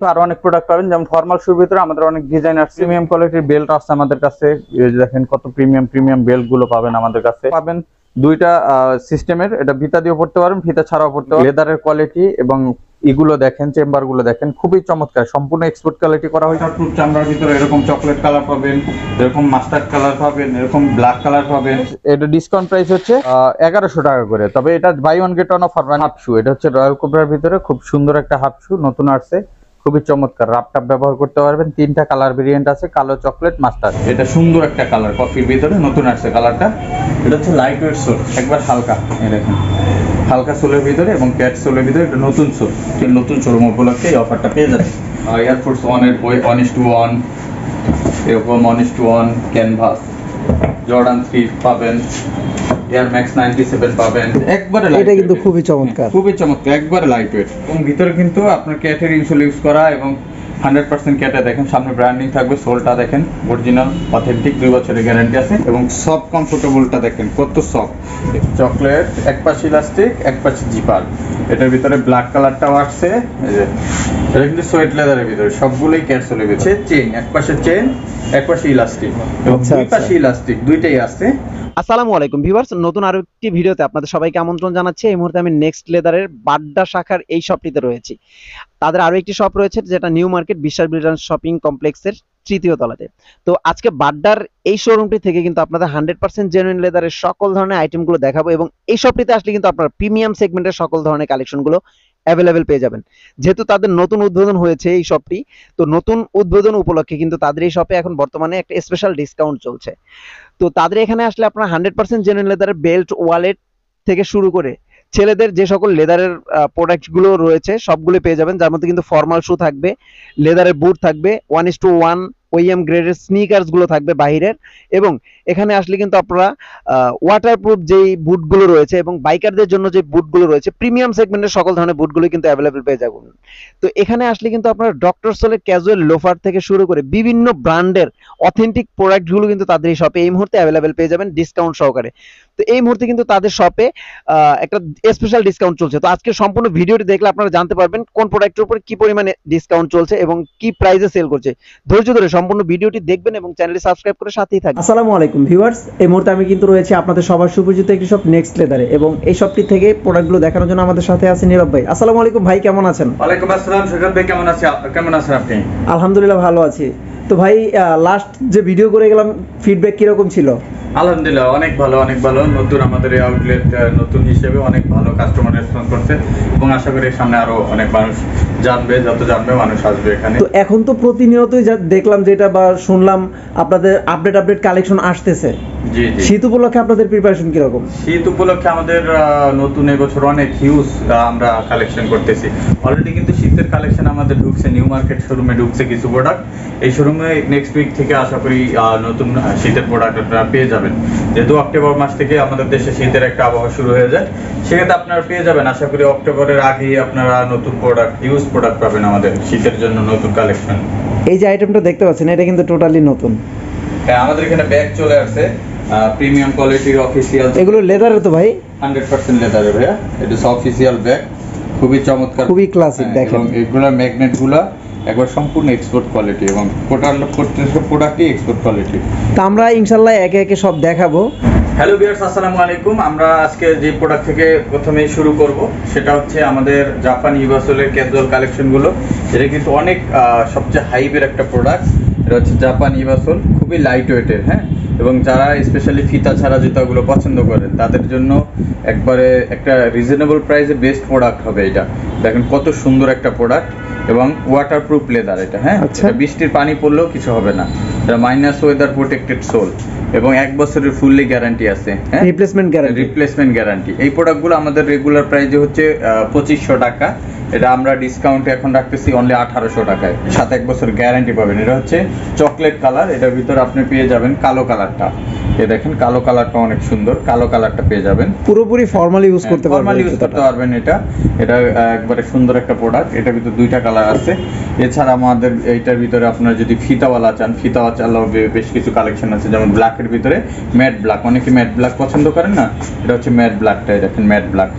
আরো অনেক প্রোডাক্ট পাবেন, যেমন ফর্মাল শুর ভিতরে আমাদের অনেক ডিজাইন আর প্রিমিয়াম কোয়ালিটির বেল্ট আছে আমাদের কাছে। দেখেন কত প্রিমিয়াম বেল্ট গুলো পাবেন আমাদের কাছে। পাবেন দুইটা সিস্টেমের, এটা ফিতা দিয়ে পড়তে পারেন, ফিতা ছাড়াও পড়তে পারেন। লেদারের কোয়ালিটি এবং এগুলো দেখেন, চেম্বার গুলো দেখেন, খুবই চমৎকার, সম্পূর্ণ এক্সপোর্ট কোয়ালিটি করা হয়েছে। চামড়ার ভিতরে এরকম চকলেট কালার পাবেন, এরকম মাস্টার্ড কালার পাবেন, এরকম ব্ল্যাক কালার পাবেন। এটা ডিসকাউন্ট প্রাইস হচ্ছে 1100 টাকা করে, তবে এটা buy one get one offer. Half shoe, এটা হচ্ছে রয়্যাল কোবরার ভিতরে খুব সুন্দর একটা হাফ শু, নতুন আসছে, খুবই চমৎকার। রাপটাপ ব্যবহার করতে পারবেন। 3টা কালার ভেরিয়েন্ট আছে, কালো, চকলেট, মাস্টার্ড। এটা সুন্দর একটা কালার, কফির ভিতরে নতুন আসছে কালারটা। এটা হচ্ছে লাইট ওয়েট সোল, একবার হালকা, এই দেখেন হালকা সোলের ভিতরে এবং ক্যাট সোলের ভিতরে। এটা নতুন সোল, নতুন শোরুম উপলক্ষে এই অফারটা পেয়ে যাবে। এয়ারফোর্স 1-এর 1:1 এরকম 1:1 ক্যানভাস। জর্ডান 3 পাবেন, এয়ার ম্যাক্স 97 পাবেন। একবারে এটা কিন্তু খুবই চমৎকার, একবারে লাইট ওয়েট। এবং ভিতরে কিন্তু আপনার ক্যাটের ইনসোল ইউজ করা এবং 100% ক্যাটে দেখেন, সামনে ব্র্যান্ডিং থাকবে। সোলটা দেখেন অরিজিনাল অথেন্টিক, 2 বছরের গ্যারান্টি আছে। এবং সফট কমফোর্টেবলটা দেখেন কত সফট। চকলেট, এক পাশে ইলাস্টিক, এক পাশে জিপার। এটার ভিতরে ব্ল্যাক কালারটাও আসছে। এটা কিন্তু সোয়েট লেদারের ভিতরে, সবগুলোই ক্যাট সোলের ভিতরে। চেইন, এক পাশে চেইন, এক পাশে ইলাস্টিক এবং দুই পাশে ইলাস্টিক, দুইটাই আছে। আসসালামু আলাইকুম ভিউয়ার্স, নতুন আরো একটি ভিডিওতে আপনাদের সবাইকে আমন্ত্রণ জানাচ্ছি। এই মুহূর্তে আমি নেক্সট লেদারের বাড্ডা শাখার এই শপটিতে রয়েছি। তাদের আরো একটি শপ রয়েছে যেটা নিউ মার্কেট বিশ্বাস বিল্ডার্স শপিং কমপ্লেক্সের 3য় তলাতে। তো আজকে বাড্ডার এই শোরুমটি থেকে কিন্তু আপনাদের 100% জেনুইন লেদারের সকল ধরনের আইটেমগুলো দেখাবো এবং এই শপটিতে আসলে কিন্তু আপনারা প্রিমিয়াম সেগমেন্টের সকল ধরনের কালেকশনগুলো অ্যাভেলেবেল পেয়ে যাবেন। যেহেতু তাদের নতুন উদ্বোধন হয়েছে এই শপটি, তো নতুন উদ্বোধন উপলক্ষে কিন্তু তাদের এই শপে এখন বর্তমানে একটা স্পেশাল ডিসকাউন্ট চলছে। তো তাদের এখানে আসলে আপনারা 100% জেনুইন লেদারের বেল্ট, ওয়ালেট থেকে শুরু করে ছেলেদের যে সকল লেদারের প্রোডাক্ট গুলো রয়েছে সবগুলো পেয়ে যাবেন, যার মধ্যে কিন্তু ফর্মাল শু থাকবে, লেদারের বুট থাকবে, 1:1 ওইএম গ্রেডের স্নিকার্স গুলো থাকবে বাহিরের। এবং এখানে আসলে কিন্তু আপনারা ওয়াটারপ্রুফ যেই বুটগুলো রয়েছে এবং বাইকারদের জন্য যে বুটগুলো রয়েছে প্রিমিয়াম সেগমেন্টের সকল ধরনের বুটগুলো কিন্তু অ্যাভেলেবেল পেয়ে যাবেন। তো এখানে আসলে কিন্তু আপনারা ডক্টর সোলের ক্যাজুয়াল লোফার থেকে শুরু করে বিভিন্ন ব্র্যান্ডের অথেন্টিক প্রোডাক্টগুলো কিন্তু তাদের এই শপে এই মুহূর্তে অ্যাভেলেবেল পেয়ে যাবেন ডিসকাউন্ট সহকারে। তো এই মুহূর্তে কিন্তু তাদের শপে একটা স্পেশাল ডিসকাউন্ট চলছে। তো আজকে সম্পূর্ণ ভিডিওটি দেখলে আপনারা জানতে পারবেন কোন প্রোডাক্টের উপর কি পরিমাণে ডিসকাউন্ট চলছে এবং কি প্রাইসে সেল করছে। ধৈর্য ধরে সম্পূর্ণ ভিডিওটি দেখবেন এবং চ্যানেলটি সাবস্ক্রাইব করে সাথেই থাকবেন। আসসালামু আলাইকুম ভিউয়ার্স, এই মুহূর্তে আমি কিন্তু রয়েছি আপনাদের সবার সুপরিচিত একটি শপ নেক্সট লেদারে এবং এই শপটি থেকে প্রোডাক্টগুলো দেখানোর জন্য আমাদের সাথে আছে নীরব ভাই। আসসালামু আলাইকুম ভাই, কেমন আছেন? ওয়ালাইকুম আসসালাম সৈকত ভাই, কেমন আছেন আপনি? আলহামদুলিল্লাহ ভালো আছি। তো ভাই লাস্ট যে ভিডিও করে গেলাম ফিডব্যাক কিরকম ছিল? আলহামদুলিল্লাহ অনেক ভালো, নতুন আমাদের এই আউটলেট, নতুন হিসেবে অনেক ভালো কাস্টমার রেসপন্স করছে এবং আশা করি সামনে আরো অনেক মানুষ জানবে, যত জানবে মানুষ আসবে এখানে। তো এখন তো প্রতিনিয়তই দেখলাম যেটা বা শুনলাম আপনাদের আপডেট কালেকশন আসতেছে। জি জি। শীত উপলক্ষে আপনাদের প্রিপারেশন কিরকম? শীত উপলক্ষে আমাদের নতুন এবছর অনেক হিউজ আমরা কালেকশন করতেছি। অলরেডি কিন্তু শীতের কালেকশন আমাদের ঢুকছে, নিউ মার্কেট শোরুমে ঢুকছে কিছু প্রোডাক্ট। এই শোরুমে নেক্সট উইক থেকে আশা করি নতুন শীতের প্রোডাক্ট আপনারা পেয়ে যাবেন। যেহেতু অক্টোবর মাস থেকে আমাদের দেশে শীতের একটা আবহাওয়া শুরু হয়ে যায়, সেক্ষেত্রে আপনারা পেয়ে যাবেন আশা করি অক্টোবরের আগেই আপনারা নতুন প্রোডাক্ট, হিউজ প্রোডাক্ট পাবেন আমাদের শীতের জন্য নতুন কালেকশন। এই যে আইটেমটা দেখতে পাচ্ছেন এটা কিন্তু টোটালি নতুন। হ্যাঁ, আমাদের এখানে ব্যাগ চলে আসছে প্রিমিয়াম কোয়ালিটির অফিসিয়াল। এগুলো লেদারের তো ভাই? 100% লেদারের ভাইয়া, এটা অফিসিয়াল ব্যাগ, খুবই চমৎকার, খুবই ক্লাসিক। দেখেন এগুলো ম্যাগনেটগুলো একবার সম্পূর্ণ এক্সপোর্ট কোয়ালিটি এবং প্রোডাক্টই এক্সপোর্ট কোয়ালিটি। তো আমরা ইনশাআল্লাহ একে একে সব দেখাবো। হ্যালো ভিউয়ার্স, আসসালামু আলাইকুম। আমরা আজকে যে প্রোডাক্ট থেকে প্রথমেই শুরু করব সেটা হচ্ছে আমাদের জাপান ইভাসোলের ক্যাজুয়াল কালেকশনগুলো। এটা কিন্তু অনেক সবচেয়ে হাইপের একটা প্রোডাক্ট। এটা হচ্ছে জাপান ইভাসোল, খুবই লাইট ওয়েটের। হ্যাঁ, এবং যারা স্পেশালি ফিতা ছাড়া জুতাগুলো পছন্দ করেন তাদের জন্য একবারে একটা রিজনেবল প্রাইসে বেস্ট প্রোডাক্ট হবে এটা। দেখেন কত সুন্দর একটা প্রোডাক্ট এবং ওয়াটারপ্রুফ লেদার এটা। হ্যাঁ, বৃষ্টির পানি পড়লেও কিছু হবে না। এটা মাইনাস ওয়েদার প্রোটেক্টেড সোল এবং 1 বছরের ফুললি গ্যারান্টি আছে। হ্যাঁ, রিপ্লেসমেন্ট গ্যারান্টি। এই প্রোডাক্টগুলো আমাদের রেগুলার প্রাইসে হচ্ছে 2500 টাকা। এটা আমরা ডিসকাউন্টে এখন রাখতেছি অনলি 1800 টাকায়, সাথে 1 বছর গ্যারান্টি পাবেন। এটা হচ্ছে চকলেট কালার, এটার ভিতরে আপনি পেয়ে যাবেন কালো কালারটা। এই দেখেন কালো কালারটা অনেক সুন্দর, কালো কালারটা পেয়ে যাবেন। পুরোপুরি ফর্মালি ইউজ করতে পারবেন। এটা একবারে সুন্দর একটা প্রোডাক্ট। এটার ভিতরে 2টা কালার আছে। এছাড়া আমাদের এইটার ভিতরে আপনারা যদি ফিতাওয়ালা চান, ফিতাওয়ালাও বেশ কিছু কালেকশন আছে, যেমন ব্ল্যাকের ভিতরে ম্যাট ব্ল্যাক, অনেকে ম্যাট ব্ল্যাক পছন্দ করেন না, এটা হচ্ছে ম্যাট ব্ল্যাকটা। দেখেন ম্যাট ব্ল্যাক,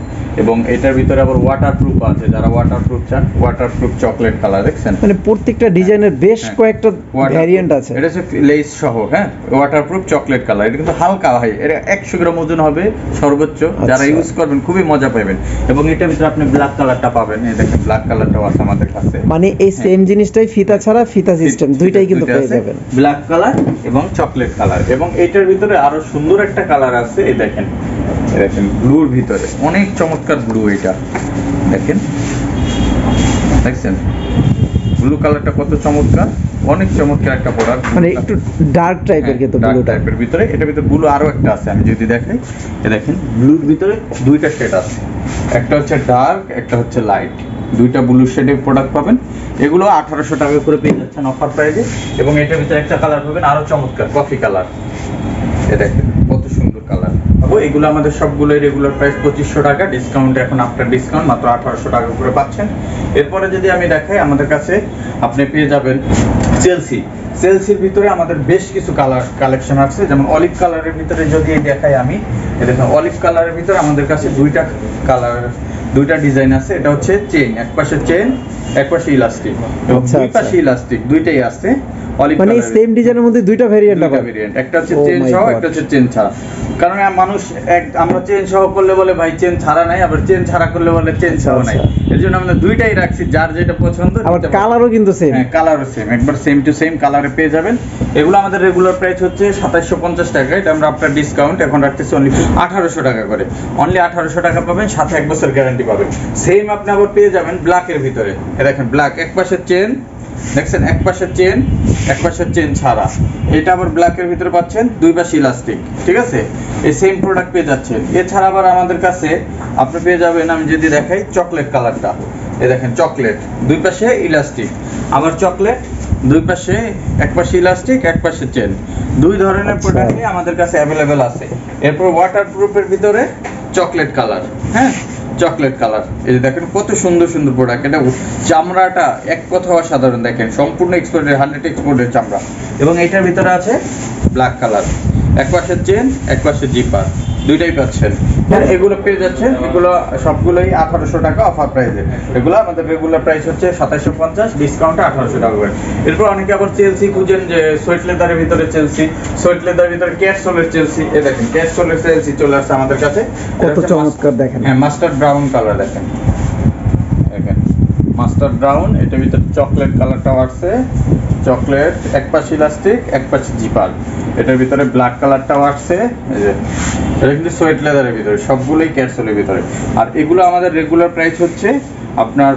এবং এটার ভিতরে আবার ওয়াটারপ্রুফ আছে, যারা ওয়াটারপ্রুফ চান ওয়াটারপ্রুফ চকলেট কালার দেখছেন, মানে প্রত্যেকটা ডিজাইনের বেশ কয়েকটা ভ্যারিয়েন্ট আছে। এটা হচ্ছে লেস সহ, হ্যাঁ, ওয়াটারপ্রুফ চকলেট কালার। এটা কিন্তু হালকা ভাই, এটা 100 গ্রাম ওজন হবে সর্বোচ্চ। যারা ইউজ করবেন খুবই মজা পাবেন। এবং এটার ভিতরে আপনি ব্ল্যাক কালারটা পাবেন, এই দেখেন ব্ল্যাক কালারটাও আছে আমাদের কাছে। মানে এই সেম জিনিসটাই ফিতা ছাড়া ফিতা সিস্টেম দুইটাই কিন্তু পেয়ে যাবেন, ব্ল্যাক কালার এবং চকলেট কালার। এবং এটার ভিতরে আরো সুন্দর একটা কালার আছে, এই দেখেন, দেখেন ব্লুর ভিতরে অনেক চমৎকার ব্লু। এটা দেখেন, দেখছেন ব্লু কালারটা কত চমৎকার, অনেক চমৎকার একটা প্রোডাক্ট। মানে একটু ডার্ক টাইপের কিন্তু ব্লু টাইপের ভিতরে। এটার ভিতরে ব্লু আরো একটা আছে, আমি যদি দেখাই, এই দেখেন ব্লুর ভিতরে দুইটা শেড আছে, একটা হচ্ছে ডার্ক, একটা হচ্ছে লাইট। দুইটা ব্লু শেডের প্রোডাক্ট পাবেন। এগুলো 1800 টাকা করে পেয়ে যাচ্ছেন অফার প্রাইসে। এবং এটার ভিতরে একটা কালার পাবেন আরো চমৎকার, কফি কালার। এই দেখেন কত সুন্দর কালার। এগুলো আমাদের সবগুলো রেগুলার প্রাইস 2500 টাকা, ডিসকাউন্ট এখন আফটার ডিসকাউন্ট মাত্র 1800 টাকা করে পাচ্ছেন। এরপরে যদি আমি দেখাই, আমাদের কাছে আপনি পেয়ে যাবেন চেলসি। চেলসির ভিতরে আমাদের বেশ কিছু কালার কালেকশন আছে, যেমন অলিভ কালারের ভিতরে যদি দেখাই আমি, দেখেন অলিভ কালারের ভিতরে আমাদের কাছে দুইটা কালার, দুইটা ডিজাইন আছে। এটা হচ্ছে চেইন, এক পাশে চেইন, এক পাশে ইলাস্টিক, এবং দুই পাশে ইলাস্টিক, দুইটাই আছে। অলিভ মানে সেম ডিজাইনের মধ্যে দুইটা ভেরিয়েন্ট আছে, একটা হচ্ছে চেইন সহ, একটা হচ্ছে চেইন ছাড়া। কারণ মানুষ আমরা চেইন সহ করলে বলে ভাই চেইন ছাড়া নাই, আবার চেইন ছাড়া করলে বলে চেইন সহ নাই। এজন্য আমরা দুইটাই রাখছি, যার যেটা পছন্দ। আবার কালারও কিন্তু সেম, হ্যাঁ কালারও সেম, একবার সেম টু সেম কালারে পেয়ে যাবেন। এগুলো আমাদের রেগুলার প্রাইস হচ্ছে 2750 টাকা, এটা আমরা আপনার ডিসকাউন্ট এখন রাখতেছি অনলি 1800 টাকা করে। অনলি 1800 টাকা পাবেন, সাথে 1 বছর গ্যারান্টি পাবেন। সেম আপনি আবার পেয়ে যাবেন ব্ল্যাকের ভিতরে। দেখেন ব্ল্যাক, এক পাশে চেইন, দেখছেন এক পাশে চেইন, এক পাশে চেইন ছাড়া। এটা আবার ব্ল্যাকের ভিতরে পাচ্ছেন, দুই পাশে ইলাস্টিক, ঠিক আছে। এই সেম প্রোডাক্ট পেয়ে যাচ্ছেন। এছাড়া আবার আমাদের কাছে আপনি পেয়ে যাবেন, আমি যদি দেখাই চকলেট কালারটা, এই দেখেন চকলেট, দুই পাশে ইলাস্টিক, আবার চকলেট, দুই পাশে, এক পাশে ইলাস্টিক, এক পাশে চেইন। দুই ধরনের প্রোডাক্টই আমাদের কাছে অ্যাভেলেবেল আছে। এরপর ওয়াটারপ্রুফের ভিতরে চকলেট কালার, হ্যাঁ চকলেট কালার। এই যে দেখেন কত সুন্দর সুন্দর প্রোডাক্ট। এটা চামড়াটা এক কথা অসাধারণ, দেখেন সম্পূর্ণ এক্সপোর্টের, 100 এক্সপোর্টের চামড়া। এবং এইটার ভিতরে আছে ব্ল্যাক কালার, এক পাশে চেন, এক পাশে জিপার, দুইটাই পাচ্ছেন। এগুলো পেয়ে যাচ্ছেন, এগুলো সবগুলোই 1800 টাকা অফার প্রাইসে। এগুলো আমাদের রেগুলার প্রাইস হচ্ছে 2750, ডিসকাউন্টে 1800 টাকা করে। এরপর অনেকে আবার চেলসি খুঁজেন, যে সোয়েট লেদারের ভিতরে চেলসি, সোয়েট লেদারের ভিতরে ক্যাটসোলের চেলসি। এই দেখেন ক্যাটসোলের চেলসি চলে আসছে আমাদের কাছে, কত চমৎকার দেখেন। হ্যাঁ মাস্টার্ড ব্রাউন কালার, দেখেন দেখেন মাস্টার্ড ব্রাউন। এটার ভিতরে চকলেট কালারটাও আসছে, চকলেট, এক পাশে ইলাস্টিক, এক পাশে জিপার। এটার ভিতরে ব্ল্যাক কালারটাও আসছে, এই যে এটা কিন্তু সোয়েট লেদারের ভিতরে, সবগুলোই ক্যাটসোলের ভিতরে। আর এগুলো আমাদের রেগুলার প্রাইস হচ্ছে আপনার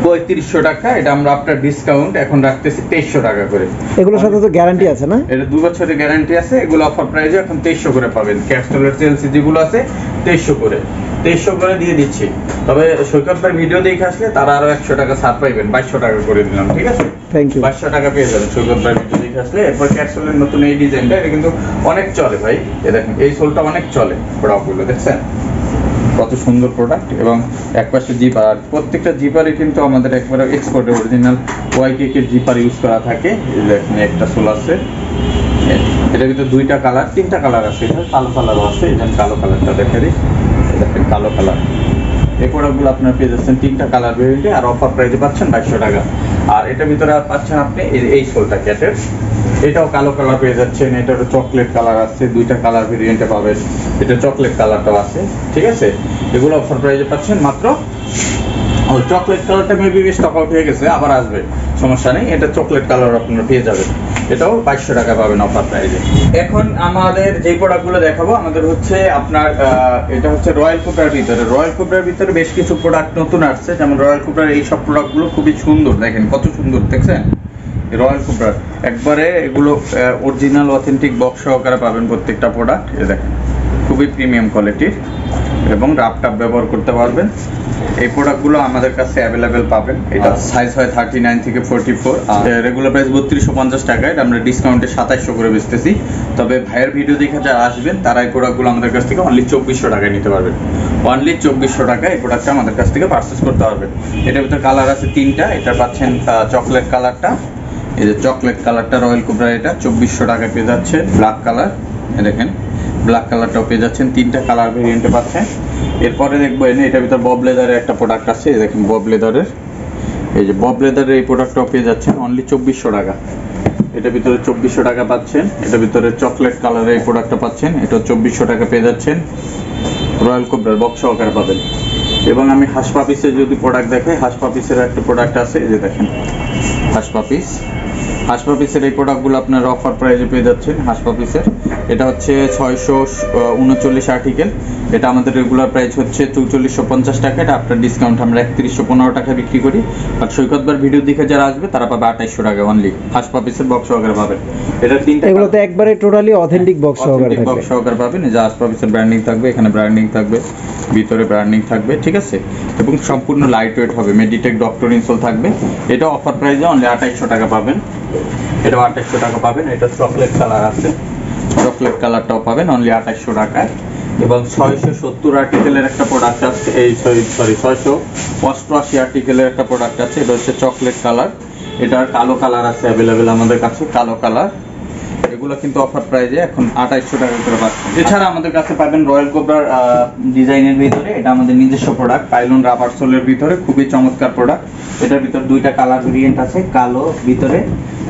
3500 টাকা, এটা আমরা আপনার ডিসকাউন্ট এখন রাখতেছি 2300 টাকা করে। এগুলোর সাথে তো গ্যারান্টি আছে না? এটা 2 বছরের গ্যারান্টি আছে। এগুলো অফার প্রাইসে এখন 2300 করে পাবেন। ক্যাপসুলের চেলসি যেগুলো আছে 2300 করে দিয়ে দিচ্ছি। তবে সৈকত ভাই ভিডিও দেখে আসলে তারা আরো 100 টাকা ছাড় পাইবেন, 2200 টাকা করে দিলাম, ঠিক আছে? Thank you. 2200 টাকা পেয়ে যাবেন সৈকত ভাই ভিডিও দেখে আসলে। এরপর ক্যাপসুলের নতুন এই ডিজাইনটা, এটা কিন্তু অনেক চলে ভাই। এই দেখেন এই সোলটা অনেক চলে, প্রোডাক্টগুলো দেখছেন কত সুন্দর প্রোডাক্ট। এবং একপাশে জিপার, আর প্রত্যেকটা জিপারে কিন্তু আমাদের একবারে এক্সপোর্টের অরিজিনাল ওয়াইকে এর জিপার ইউজ করা থাকে। এই দেখেন একটা সোল আছে, এটার ভিতরে দুইটা কালার, তিনটা কালার আছে, এটা কালো কালারও আছে। এই কালো কালারটা দেখে দিই, দেখেন কালো কালার। এই প্রোডাক্টগুলো আপনার পেয়ে যাচ্ছেন তিনটা কালার ভেরিয়েন্টে, আর অফার প্রাইসে পাচ্ছেন 2200 টাকা। আর এটার ভিতরে পাচ্ছেন আপনি এই সোলটা ক্যাটের, এটাও কালো কালার পেয়ে যাচ্ছেন। এটারও চকলেট কালার আছে, দুইটা কালার ভেরিয়েন্টে পাবেন। এটা চকলেট কালারটাও আছে, ঠিক আছে। এগুলো অফার প্রাইসে পাচ্ছেন মাত্র, ওই চকলেট কালারটা মেবি স্টক আউট হয়ে গেছে, আবার আসবে, সমস্যা নেই। এটা চকলেট কালার আপনারা পেয়ে যাবেন, এটাও 2200 টাকা পাবেন অফার প্রাইসে। এখন আমাদের যে প্রোডাক্টগুলো দেখাবো, আমাদের হচ্ছে আপনার এটা হচ্ছে রয়্যাল কোবরার ভিতরে। রয়্যাল কোবরার ভিতরে বেশ কিছু প্রোডাক্ট নতুন আসছে, যেমন রয়্যাল কোবরার এই সব প্রোডাক্টগুলো খুবই সুন্দর, দেখেন কত সুন্দর, দেখছেন রয়্যাল কোবরার একবারে এগুলো অরিজিনাল অথেন্টিক বক্স সহকারে পাবেন প্রত্যেকটা প্রোডাক্ট। এই দেখেন খুবই প্রিমিয়াম কোয়ালিটির, এবং রাফটাপ ব্যবহার করতে পারবেন। এই প্রোডাক্টগুলো আমাদের কাছে অ্যাভেলেবেল পাবেন। এটা সাইজ হয় 39 থেকে 44, আর রেগুলার প্রাইস 3250 টাকা, এটা আমরা ডিসকাউন্টে 2700 করে বেচতেছি। তবে ভাইয়ের ভিডিও দেখে যারা আসবেন তারা এই প্রোডাক্টগুলো আমাদের কাছ থেকে অনলি 2400 টাকায় নিতে পারবেন। অনলি 2400 টাকা এই প্রোডাক্টটা আমাদের কাছ থেকে পারচেস করতে পারবেন। এটার ভিতরে কালার আছে তিনটা, এটা পাচ্ছেন চকলেট কালারটা, এই যে চকলেট কালারটা রয়্যাল কোবরা, এটা 2400 টাকা পেয়ে যাচ্ছে। ব্ল্যাক কালার, দেখেন ব্ল্যাক কালারটাও পেয়ে যাচ্ছেন, 3টা কালার ভেরিয়েন্টে পাচ্ছেন। এরপরে দেখবেন এটার ভিতর বব লেদারের একটা প্রোডাক্ট আছে, এই দেখেন বব লেদারের, এই যে বব লেদারের এই প্রোডাক্টটাও পেয়ে যাচ্ছেন অনলি 2400 টাকা। এটার ভিতরে 2400 টাকা পাচ্ছেন। এটার ভিতরে চকলেট কালারের এই প্রোডাক্টটা পাচ্ছেন, এটা 2400 টাকা পেয়ে যাচ্ছেন। রয়্যাল কোবরার বক্স সহকারে পাবেন। এবং আমি হাঁস পাপিসের যদি প্রোডাক্ট দেখাই, হাঁস পাপিসের একটা প্রোডাক্ট আছে, এই যে দেখেন হাঁস পাপিস। হাঁস পাপিসের এই প্রোডাক্টগুলো আপনার অফার প্রাইসে পেয়ে যাচ্ছেন। হাঁস পাপিসের এটা হচ্ছে 639 আর্টিকেল, এটা আমাদের রেগুলার প্রাইস হচ্ছে 4450 টাকা। এটা আপনার ডিসকাউন্ট আমরা 3115 টাকা বিক্রি করি। আর সৈকতবার ভিডিও দেখে যারা আসবে তারা পাবে 2800 টাকা অনলি। হাঁস পাপিসের বক্স সহকারে পাবেন। এটা 3টা, এগুলো তো একবারে টোটালি অথেন্টিক বক্স সহকারে থাকবে, বক্স সহকারে পাবেন। এই যে হাঁস পাপিসের ব্র্যান্ডিং থাকবে, এখানে ব্র্যান্ডিং থাকবে, ভিতরে ব্র্যান্ডিং থাকবে, ঠিক আছে। এবং সম্পূর্ণ লাইট ওয়েট হবে, মেডিটেক ডক্টর ইনসোল থাকবে। এটা অফার প্রাইসে অনলি 2800 টাকা পাবেন। এটাও 2800 টাকা পাবেন। এটা চকলেট কালার আছে, চকলেট কালারটাও পাবেন অনলি 2800 টাকায়। এবং 670 আর্টিকেলের একটা প্রোডাক্ট আছে, এই সরি 688 আর্টিকেলের একটা প্রোডাক্ট আছে, এটা হচ্ছে চকলেট কালার। এটার কালো কালার আছে অ্যাভেলেবেল আমাদের কাছে, কালো কালার। এগুলো কিন্তু অফার প্রাইসে এখন 2800 টাকা করে পাচ্ছেন। এছাড়া আমাদের কাছে পাবেন রয়্যাল কোবরার ডিজাইনের ভিতরে, এটা আমাদের নিজস্ব প্রোডাক্ট, পাইলন রাবার সোলের ভিতরে, খুবই চমৎকার প্রোডাক্ট। এটার ভিতর 2টা কালার ভেরিয়েন্ট আছে, কালো ভিতরে,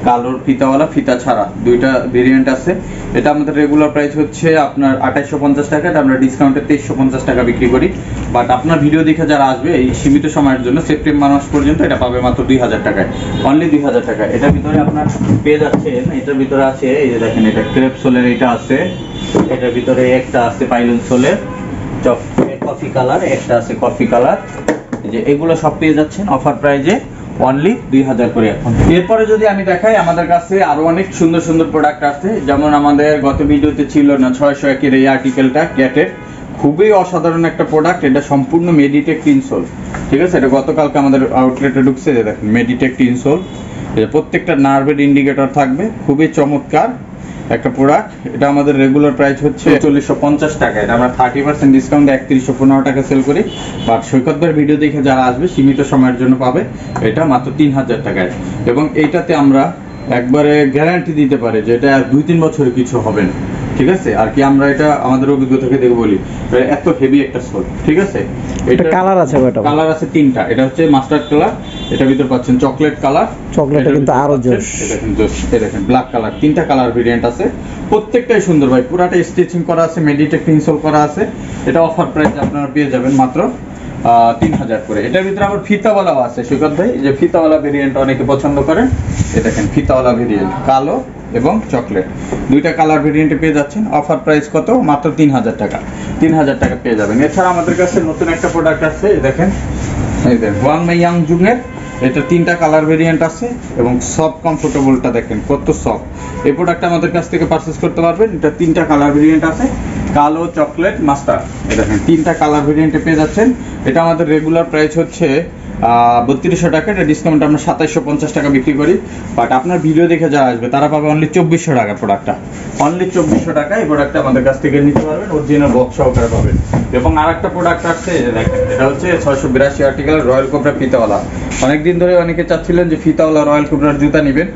কালোর ফিতাওয়ালা, ফিতা ছাড়া 2টা ভেরিয়েন্ট আছে। এটা আমাদের রেগুলার প্রাইস হচ্ছে আপনার 2850 টাকা, এটা আমরা ডিসকাউন্টে 2350 টাকা বিক্রি করি। বাট আপনার ভিডিও দেখে যারা আসবে এই সীমিত সময়ের জন্য সেপ্টেম্বর মাস পর্যন্ত এটা পাবে মাত্র 2000 টাকায়, অনলি 2000 টাকা। এটার ভিতরে আপনার পেয়ে যাচ্ছেন, এটার ভিতরে আছে এই যে দেখেন এটা ক্রেপ সোলের, এটা আছে, এটার ভিতরে একটা আছে পাইলন সোলের কফি কালার, একটা আছে কফি কালার, যে এগুলো সব পেয়ে যাচ্ছেন অফার প্রাইজে অনলি 2000 করে এখন। এরপরে যদি আমি দেখাই, আমাদের কাছে আরো অনেক সুন্দর সুন্দর প্রোডাক্ট আছে, যেমন আমাদের গত ভিডিওতে ছিল না 601 এর এই আর্টিকেলটা, ক্যাটের খুবই অসাধারণ একটা প্রোডাক্ট। এটা সম্পূর্ণ মেডিটেক ইনসোল, ঠিক আছে। এটা গতকালকে আমাদের আউটলেটে ঢুকছে, যে দেখেন মেডিটেক ইনসোল, প্রত্যেকটা নার্ভের ইন্ডিকেটর থাকবে, খুবই চমৎকার একটা প্রোডাক্ট। এটা আমাদের রেগুলার প্রাইস হচ্ছে 4450 টাকা, এটা আমরা 30% ডিসকাউন্টে 3115 টাকা সেল করি। বাট সৈকতবার ভিডিও দেখে যারা আসবে সীমিত সময়ের জন্য পাবে এটা মাত্র 3000 টাকায়। এবং এইটাতে আমরা একবারে গ্যারান্টি দিতে পারি যে এটা 2-3 বছরে কিছু হবে না, ঠিক আছে। আর কি আমরা এটা আমাদের অভিজ্ঞতা থেকে দেখে বলি, এত হেভি একটা সোল, ঠিক আছে। এটা কালার আছে কয়টা? কালার আছে 3টা। এটা হচ্ছে মাস্টার্ড কালার, এটার ভিতর পাচ্ছেন চকলেট কালার, চকলেটটা কিন্তু আরো জোস, দেখেন জোস। এই দেখেন ব্ল্যাক কালার, 3টা কালার ভেরিয়েন্ট আছে, প্রত্যেকটাই সুন্দর ভাই, পুরাটা স্টিচিং করা আছে, মেডিটেক ইনসোল করা আছে। এটা অফার প্রাইসে আপনারা পেয়ে যাবেন মাত্র 3000 করে। এটার ভিতরে আবার ফিতাওয়ালাও আছে সৈকত ভাই, যে ফিতাওয়ালা ভেরিয়েন্ট অনেকে পছন্দ করেন। এই দেখেন ফিতাওয়ালা ভেরিয়েন্ট, কালো এবং চকলেট, 2টা কালার ভেরিয়েন্টে পেয়ে যাচ্ছেন। অফার প্রাইস কত? মাত্র 3000 টাকা, 3000 টাকা পেয়ে যাবেন। এছাড়া আমাদের কাছে নতুন একটা প্রোডাক্ট আছে, এই দেখেন, এই দেখেন ওয়াং মাই ইয়াং জুংয়ের, এটা 3টা কালার ভেরিয়েন্ট আছে। এবং সফট কমফোর্টেবলটা দেখেন কত সফট। এই প্রোডাক্টটা আমাদের কাছ থেকে পারচেজ করতে পারবেন। এটা 3টা কালার ভেরিয়েন্ট আছে, কালো, চকলেট, মাস্টার। এই দেখেন 3টা কালার ভেরিয়েন্টে পেয়ে যাচ্ছেন। এটা আমাদের রেগুলার প্রাইস হচ্ছে 3200 টাকা, এটা ডিসকাউন্ট আমরা 2750 টাকা বিক্রি করি। বাট আপনার ভিডিও দেখে যারা আসবে তারা পাবে অনলি 2400 টাকা প্রোডাক্টটা, অনলি 2400 টাকা এই প্রোডাক্টটা আমাদের কাছ থেকে নিতে পারবেন, অরিজিনাল বক্স সহকারে পাবেন। এবং আরেকটা প্রোডাক্ট আছে, দেখেন এটা হচ্ছে 682 আর্টিকেল রয়্যাল কোবরা ফিতাওয়ালা। অনেকদিন ধরে অনেকে চাচ্ছিলেন যে ফিতাওয়ালা রয়্যাল কোবরার জুতা নেবেন।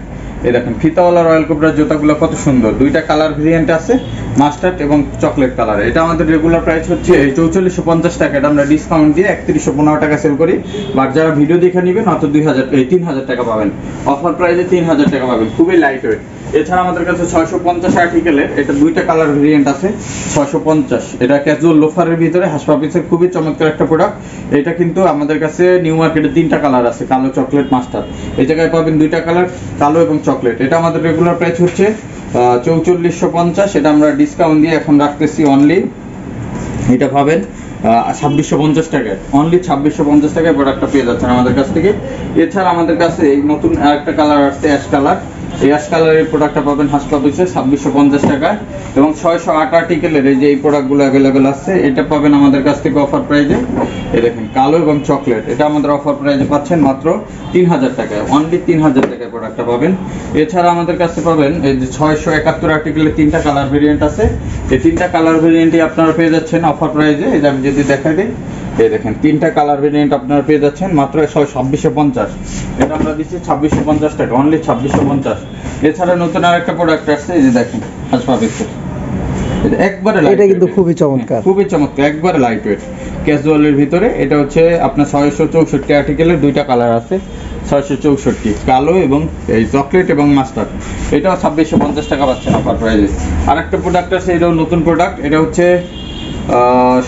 এই দেখেন ফিতাওয়ালা রয়্যাল কোবরার জুতাগুলো কত সুন্দর, 2টা কালার ভেরিয়েন্ট আছে, মাস্টার্ড এবং চকলেট কালার। এটা আমাদের রেগুলার প্রাইস হচ্ছে 4450 টাকা, এটা আমরা ডিসকাউন্ট দিয়ে 3115 টাকা সেল করি। বাট যারা ভিডিও দেখে নেবেন মাত্র 3000 টাকা পাবেন, অফার প্রাইসে 3000 টাকা পাবেন, খুবই লাইট ওয়েট। এছাড়া আমাদের কাছে 650 আর্টিকেলের এটা 2টা কালার ভেরিয়েন্ট আছে, 650, এটা ক্যাজুয়াল লোফারের ভিতরে হাঁস পাপিসের খুবই চমৎকার একটা প্রোডাক্ট। এটা কিন্তু আমাদের কাছে নিউ মার্কেটে 3টা কালার আছে, কালো, চকলেট, মাস্টার্ড। এই জায়গায় পাবেন 2টা কালার, কালো এবং চকলেট। এটা আমাদের রেগুলার প্রাইস হচ্ছে 4450, এটা আমরা ডিসকাউন্ট দিয়ে এখন রাখতেছি অনলি, এটা পাবেন 2650 টাকায়, অনলি 2650 টাকায় প্রোডাক্টটা পেয়ে যাচ্ছেন আমাদের কাছ থেকে। এছাড়া আমাদের কাছে এই নতুন আরেকটা কালার আসছে, অ্যাশ কালার। এই অ্যাশ কালারের প্রোডাক্টটা পাবেন হাঁস পাপিসে 2650 টাকায়। এবং 608 আর্টিকেলের এই যে এই প্রোডাক্টগুলো অ্যাভেলেবেল আছে, এটা পাবেন আমাদের কাছ থেকে অফার প্রাইজে। এই দেখেন কালো এবং চকলেট, এটা আমাদের অফার প্রাইজে পাচ্ছেন মাত্র 3000 টাকায়, অনলি 3000 টাকায় প্রোডাক্টটা পাবেন। এছাড়া আমাদের কাছে পাবেন এই যে 671 আর্টিকেলের 3টা কালার ভেরিয়েন্ট আছে, এই 3টা কালার ভেরিয়েন্টই আপনারা পেয়ে যাচ্ছেন অফার প্রাইজে। এই যে আমি যদি দেখাই দিই, এই দেখেন 3টা কালার ভেরিয়েন্ট আপনারা পেয়ে যাচ্ছেন মাত্র 2650, এটা আমরা দিচ্ছি 2650 টাকা, অনলি 2650। এছাড়া নতুন আরেকটা প্রোডাক্ট আসছে, এই যে দেখেন হাঁস পাপিসের, একবারে এটা কিন্তু খুবই চমৎকার। খুবই চমৎকার, একবারে লাইট ওয়েট ক্যাজুয়ালের ভিতরে। এটা হচ্ছে আপনার 664 আর্টিকেলের দুইটা কালার আছে, 664 কালো এবং এই চকলেট এবং মাস্টার্ড। এটাও 2650 টাকা পাচ্ছেন অফার প্রাইসে। আরেকটা প্রোডাক্ট আছে, এটাও নতুন প্রোডাক্ট, এটা হচ্ছে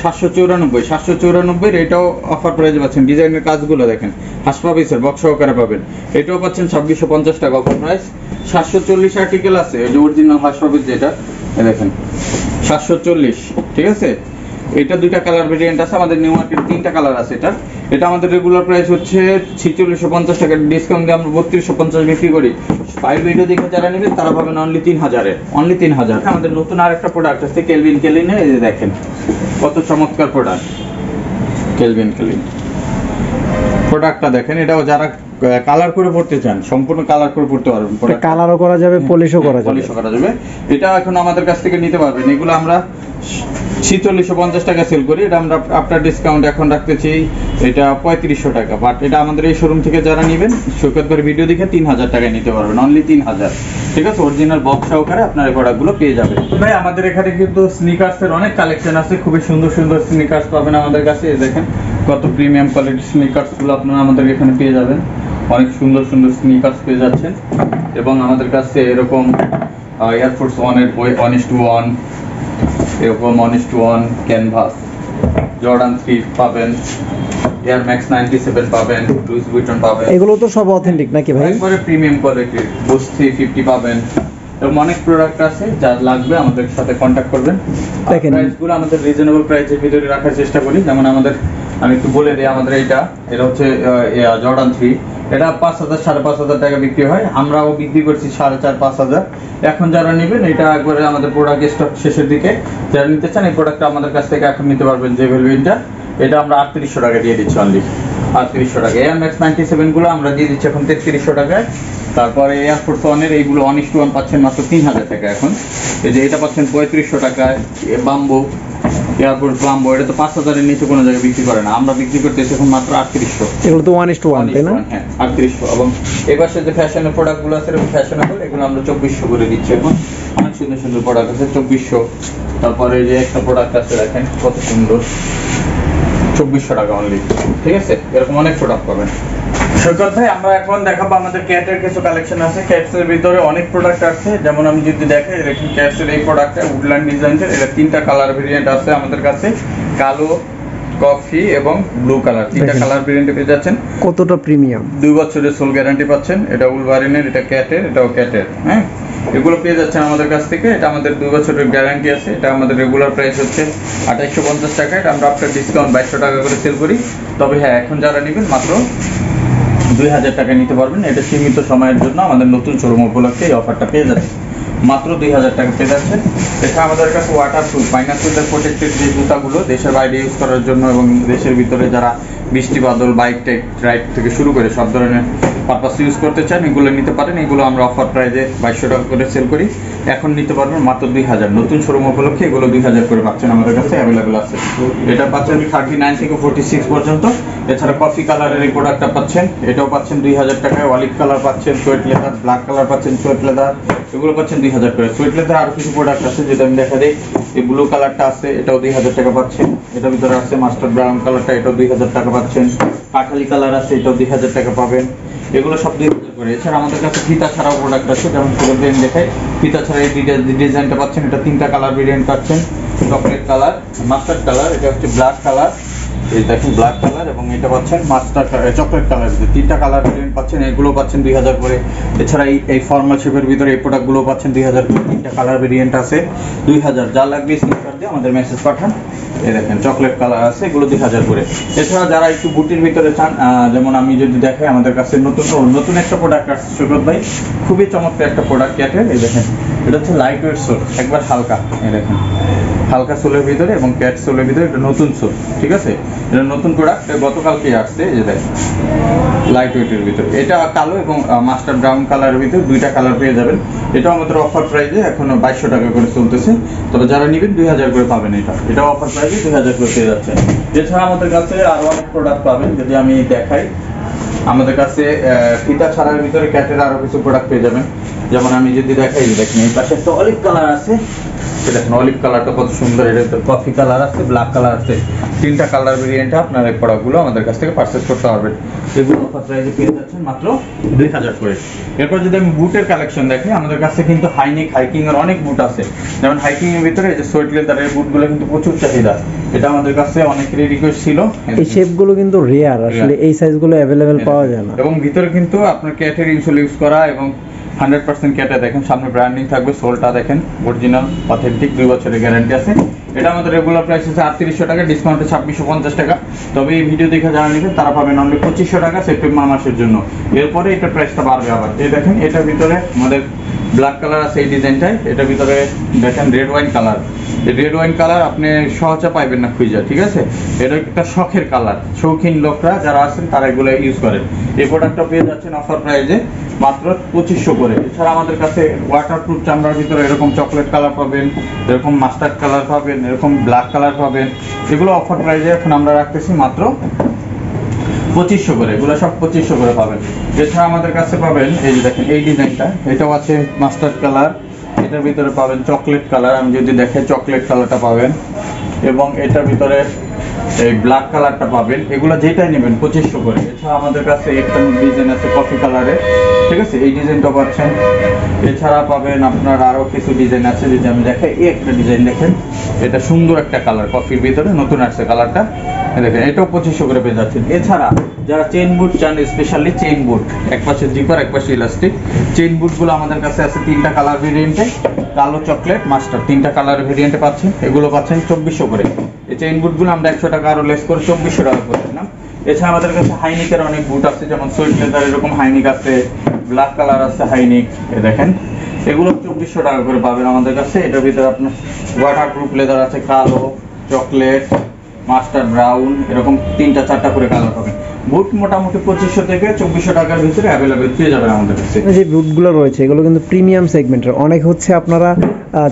794 এটাও অফার প্রাইসে পাচ্ছেন। ডিজাইনের কাজগুলো দেখেন, হাসপাবিসের বক্স সহকারে পাবেন। এটাও পাচ্ছেন 2650 টাকা অফার প্রাইস। 740 আর্টিকেল আছে, এই যে অরিজিনাল হাসপাবিস যেটা, এই দেখেন 740, ঠিক আছে। এটা দুইটা কালার ভেরিয়েন্ট আছে, আমাদের নিউ মার্কেট তিনটা কালার আছে। এটা আমাদের রেগুলার প্রাইস হচ্ছে 4650 টাকা, ডিসকাউন্ট দিয়ে আমরা 3250 বিক্রি করি। 5 ভিডিও দেখে যারা নেবেন তারা পাবেন অনলি 3000-এ, অনলি 3000। আমাদের নতুন আরেকটা প্রোডাক্ট আছে কেলভিন কেলিনের, এই যে দেখেন কত চমৎকার প্রোডাক্ট কেলভিন কেলিন। প্রোডাক্টটা দেখেন, এটাও যারা কালার করে পড়তে চান সম্পূর্ণ কালার করে পড়তে পারবেন, কালারও করা যাবে, পলিশও করা যাবে, পলিশও করা যাবে। এটা এখন আমাদের কাছ থেকে নিতে পারবেন। এগুলো আমরা 4650 টাকা সেল করি, এটা আমরা আফটার ডিসকাউন্ট এখন রাখতেছি এটা 3500 টাকা। বাট এটা আমাদের এই শোরুম থেকে যারা নেবেন সৈকত ভাইয়ের ভিডিও দেখে 3000 টাকায় নিতে পারবেন, অনলি 3000, ঠিক আছে। অরিজিনাল বক্স সহকারে আপনার এই প্রোডাক্টগুলো পেয়ে যাবেন। ভাই আমাদের এখানে কিন্তু স্নিকার্সের অনেক কালেকশন আছে, খুবই সুন্দর সুন্দর স্নিকার্স পাবেন আমাদের কাছে। এই দেখেন কত প্রিমিয়াম কোয়ালিটির স্নিকার্সগুলো আপনারা আমাদের এখানে পেয়ে যাবেন। অনেক সুন্দর সুন্দর স্নিকার্স পেয়ে যাচ্ছেন। এবং আমাদের কাছে এরকম এয়ারফোর্স 1-এর 1:1, এরকম 1:1 ক্যানভাস, জর্ডান 3 পাবেন, এয়ার ম্যাক্স 97 পাবেন, লুইস ভিটন পাবেন। এগুলো তো সব অথেন্টিক নাকি ভাই? একবারে প্রিমিয়াম কোয়ালিটির। বুস 350 পাবেন। এরকম অনেক প্রোডাক্ট আছে, যার লাগবে আমাদের সাথে কন্ট্যাক্ট করবেন। দেখেন প্রাইসগুলো আমাদের রিজনেবল প্রাইসের ভিতরে রাখার চেষ্টা করি। যেমন আমাদের, আমি একটু বলে দিই, আমাদের এটা হচ্ছে জর্ডান 3, এটা 5000 5500 টাকা বিক্রি হয়, আমরাও বিক্রি করছি 4500-5000। এখন যারা নেবেন এটা একবারে আমাদের প্রোডাক্ট স্টক শেষের দিকে, যারা নিতে চান এই প্রোডাক্টটা আমাদের কাছ থেকে এখন নিতে পারবেন। যে ভেলভেটটা এটা আমরা 3800 টাকা দিয়ে দিচ্ছি, অনলি 3800 টাকা। এয়ার ম্যাক্স 97 গুলো আমরা দিয়ে দিচ্ছি এখন 3300 টাকায়। তারপরে এয়ারফোর্স 1-এর এইগুলো 1:1 পাচ্ছেন মাত্র 3000 টাকা এখন। এই যে এটা পাচ্ছেন 3500 টাকায়। বাম্বু এয়ারপোর্ট বাম্বু, এটা তো 5000-এর নিচে কোনো জায়গায় বিক্রি করে না, আমরা বিক্রি করতেছি এখন মাত্র 3800। এগুলো তো 1:1 তাই না? হ্যাঁ 3800। এবং এই পাশে যে ফ্যাশনের প্রোডাক্টগুলো আছে এরকম ফ্যাশনেবল, এগুলো আমরা 2400 করে দিচ্ছি এখন। অনেক সুন্দর সুন্দর প্রোডাক্ট আছে 2400। তারপরে যে একটা প্রোডাক্ট আছে দেখেন কত সুন্দর, 2400 টাকা অনলি, ঠিক আছে। এরকম অনেক প্রোডাক্ট পাবেন। সৈকত ভাই আমরা এখন দেখাবো আমাদের ক্যাটের কিছু কালেকশন আছে। ক্যাটসের ভিতরে অনেক প্রোডাক্ট আছে, যেমন আমি যদি দেখাই দেখুন ক্যাটসের এই প্রোডাক্টটা উডল্যান্ড ডিজাইনের, এটা তিনটা কালার ভেরিয়েন্ট আছে আমাদের কাছে, কালো, কফি এবং ব্লু কালার, তিনটা কালার ভেরিয়েন্টে পেয়ে যাচ্ছেন। কতটা প্রিমিয়াম, 2 বছরের সোল গ্যারান্টি পাচ্ছেন। এটা উলভারিনের, এটা ক্যাটের, এটাও ক্যাটের, হ্যাঁ। এগুলো পেয়ে যাচ্ছেন আমাদের কাছ থেকে। এটা আমাদের 2 বছরের গ্যারান্টি আছে। এটা আমাদের রেগুলার প্রাইস হচ্ছে 2850 টাকা, এটা আমরা আফটার ডিসকাউন্ট 2200 টাকা করে সেল করি। তবে হ্যাঁ এখন যারা নেবেন মাত্র 2000 টাকা নিতে পারবেন। এটা সীমিত সময়ের জন্য আমাদের নতুন শোরুম উপলক্ষে এই অফারটা পেয়ে যাচ্ছে, মাত্র 2000 টাকা পেয়ে যাচ্ছেন। এটা আমাদের কাছে ওয়াটারপ্রুফ মাইনাস ওয়েদার প্রোটেক্টেড যে জুতাগুলো দেশের বাইরে ইউজ করার জন্য এবং দেশের ভিতরে যারা বৃষ্টি বাদল বাইক রাইড থেকে শুরু করে সব ধরনের পারপাস ইউজ করতে চান এগুলো নিতে পারেন। এগুলো আমরা অফার প্রাইজে 2200 টাকা করে সেল করি, এখন নিতে পারবেন মাত্র 2000। নতুন শোরুম উপলক্ষে এগুলো 2000 করে পাচ্ছেন, আমাদের কাছে অ্যাভেলেবেল আছে। এটা পাচ্ছেন 39 থেকে 46 পর্যন্ত। এছাড়া কফি কালারের এই প্রোডাক্টটা পাচ্ছেন, এটাও পাচ্ছেন 2000 টাকায়। অলিভ কালার পাচ্ছেন, সোয়েট লেদার, ব্ল্যাক কালার পাচ্ছেন, সোয়েট লেদার, এগুলো পাচ্ছেন 2000 করে। সোয়েট লেদার আরো কিছু প্রোডাক্ট আছে যেটা আমি দেখা দিই। এই ব্লু কালারটা আছে, এটাও 2000 টাকা পাচ্ছেন। এটার ভিতরে আছে মাস্টার ব্রাউন কালারটা, এটাও 2000 টাকা পাচ্ছেন। কাঠালি কালার আছে, এটাও 2000 টাকা পাবেন। এগুলো সব 2000 করে। এছাড়া আমাদের কাছে ফিতা ছাড়াও প্রোডাক্ট আছে, যেমন সুগার ব্রেন দেখাই। ফিতা ছাড়া এই ডিজাইনটা পাচ্ছেন, এটা তিনটা কালার ভেরিয়েন্ট পাচ্ছেন, চকলেট কালার, মাস্টার্ড কালার, এটা হচ্ছে ব্ল্যাক কালার, এই দেখুন ব্ল্যাক কালার, এবং এটা পাচ্ছেন মাস্টার্ড চকলেট কালার। তিনটা কালার ভেরিয়েন্ট পাচ্ছেন, এগুলো পাচ্ছেন 2000 করে। এছাড়া এই ফর্মাল শেপের ভিতরে এই প্রোডাক্টগুলো পাচ্ছেন 2000 করে। তিনটা কালার ভেরিয়েন্ট আছে 2000। যা লাগবে স্ক্রিনশট দিয়ে আমাদের মেসেজ পাঠান। এই দেখেন চকলেট কালার আছে, এগুলো 2000 করে। এছাড়া যারা একটু বুটির ভিতরে চান, যেমন আমি যদি দেখাই আমাদের কাছে নতুন একটা প্রোডাক্ট আসছে সৈকত ভাই, খুবই চমৎকার একটা প্রোডাক্ট ক্যাটের। এই দেখেন এটা হচ্ছে লাইট ওয়েট সোল, একবার হালকা, এই দেখেন হালকা সোলের ভিতরে এবং ক্যাট সোলের ভিতরে, এটা নতুন সোল, ঠিক আছে। এটা নতুন প্রোডাক্ট, গতকালকে আসছে। এই যে দেখেন লাইট ওয়েটের ভিতরে, এটা কালো এবং মাস্টার ব্রাউন কালারের ভিতরে, দুইটা কালার পেয়ে যাবেন। এটাও আমাদের অফার প্রাইসে এখনো 2200 টাকা করে চলতেছে। তবে যারা নেবেন 2000 করে পাবেন। এটাও অফার প্রাইসে 2000 করে পেয়ে যাচ্ছে। এছাড়া আমাদের কাছে আরো অনেক প্রোডাক্ট পাবেন, যদি আমি দেখাই আমাদের কাছে ফিতা ছাড়ার ভিতরে ক্যাটের আরো কিছু প্রোডাক্ট পেয়ে যাবেন। যেমন আমি যদি দেখাই, দেখেন এই পাশে একটা অলিভ কালার আছে, দেখেন অলিভ কালারটা কত সুন্দর, এটা কফি কালার আছে, ব্ল্যাক কালার আছে, 3টা কালার ভেরিয়েন্টে আপনার এই প্রোডাক্টগুলো আমাদের কাছ থেকে পারচেজ করতে পারবেন। এগুলো অফার প্রাইসে পেয়ে যাচ্ছেন মাত্র 2000 করে। এরপর যদি আমি বুটের কালেকশন দেখি, আমাদের কাছে কিন্তু হাইনিক হাইকিং এর অনেক বুট আছে। যেমন হাইকিং এর ভিতরে এই যে সোয়েট লেদারের বুটগুলো কিন্তু প্রচুর চাহিদা, এটা আমাদের কাছে অনেকেরই রিকোয়েস্ট ছিল। এই শেপগুলো কিন্তু রেয়ার, আসলে এই সাইজগুলো अवेलेबल পাওয়া যায় না। এবং ভিতরে কিন্তু আপনার ক্যাটের ইনসোল ইউজ করা এবং 100% ক্যাটে, দেখেন সামনে ব্র্যান্ডিং থাকবে, সোলটা দেখেন অরিজিনাল অথেন্টিক, 2 বছরের গ্যারান্টি আছে। এটা আমাদের রেগুলার প্রাইস আছে 3800 টাকা, ডিসকাউন্টে 2650 টাকা। তবে এই ভিডিও দেখে যারা নেবেন তারা পাবেন অনলি 2500 টাকা সেপ্টেম্বর মাসের জন্য। এরপরে এটা প্রাইসটা বাড়বে আবার। এই দেখেন এটার ভিতরে আমাদের ব্ল্যাক কালার আছে এই ডিজাইনটায়, এটার ভিতরে দেখেন রেড ওয়াইন কালার। এই রেড ওয়াইন কালার আপনি সহজে পাইবেন না খুঁজে, ঠিক আছে? এটা একটা শখের কালার, শৌখিন লোকরা যারা আছেন তারা এগুলো ইউজ করেন। এই প্রোডাক্টটা পেয়ে যাচ্ছেন অফার প্রাইসে মাত্র 2500 করে। এছাড়া আমাদের কাছে ওয়াটারপ্রুফ চামড়ার ভিতরে এরকম চকলেট কালার পাবেন, এরকম মাস্টার্ড কালার পাবেন, এরকম ব্ল্যাক কালার পাবেন। এগুলো অফার প্রাইসে এখন আমরা রাখতেছি মাত্র 2500 করে, এগুলো সব 2500 করে পাবেন। এছাড়া আমাদের কাছে পাবেন এই যে দেখেন এই ডিজাইনটা, এটাও আছে মাস্টার্ড কালার, এটার ভিতরে পাবেন চকলেট কালার, আমি যদি দেখাই চকলেট কালারটা পাবেন, এবং এটার ভিতরে এই ব্ল্যাক কালারটা পাবেন। এগুলো যেটাই নেবেন 2500 করে। এছাড়া আমাদের কাছে একটা ডিজাইন আছে কফি কালারে, ঠিক আছে, এই ডিজাইনটা পাচ্ছেন। এছাড়া পাবেন আপনার আরো কিছু ডিজাইন আছে, যদি আমি দেখাই এই একটা ডিজাইন দেখেন, এটা সুন্দর একটা কালার, কফির ভিতরে নতুন আসছে কালারটা, দেখেন এটাও 2500 করে পেয়ে যাচ্ছেন। এছাড়া যারা চেইন বুট চান, স্পেশালি চেইন বুট, এক পাশে জিপার এক পাশে ইলাস্টিক, চেইন বুটগুলো আমাদের কাছে আছে 3টা কালার ভেরিয়েন্টে, কালো, চকলেট, মাস্টার, 3টা কালার ভেরিয়েন্টে পাচ্ছেন। এগুলো পাচ্ছেন 2400 করে। এই চেইন বুটগুলো আমরা 100 টাকা আরো লেস করে 2400 টাকা করে দিলাম। এছাড়া আমাদের কাছে হাইনিকের অনেক বুট আছে, যেমন সুইট লেদার এরকম হাইনিক আছে, ব্ল্যাক কালার আছে হাইনিক, দেখেন এগুলো 2400 টাকা করে পাবেন আমাদের কাছে। এটার ভিতরে আপনার ওয়াটারপ্রুফ লেদার আছে, কালো, চকলেট, মাস্টার ব্রাউন, এরকম 3টা 4টা করে কালার পাবেন। বুট মোটামুটি 2500 থেকে 2400 টাকার ভিতরে অ্যাভেলেবেল পেয়ে যাবেন আমাদের কাছে। যে বুটগুলো রয়েছে এগুলো কিন্তু প্রিমিয়াম সেগমেন্টের, অনেক হচ্ছে আপনারা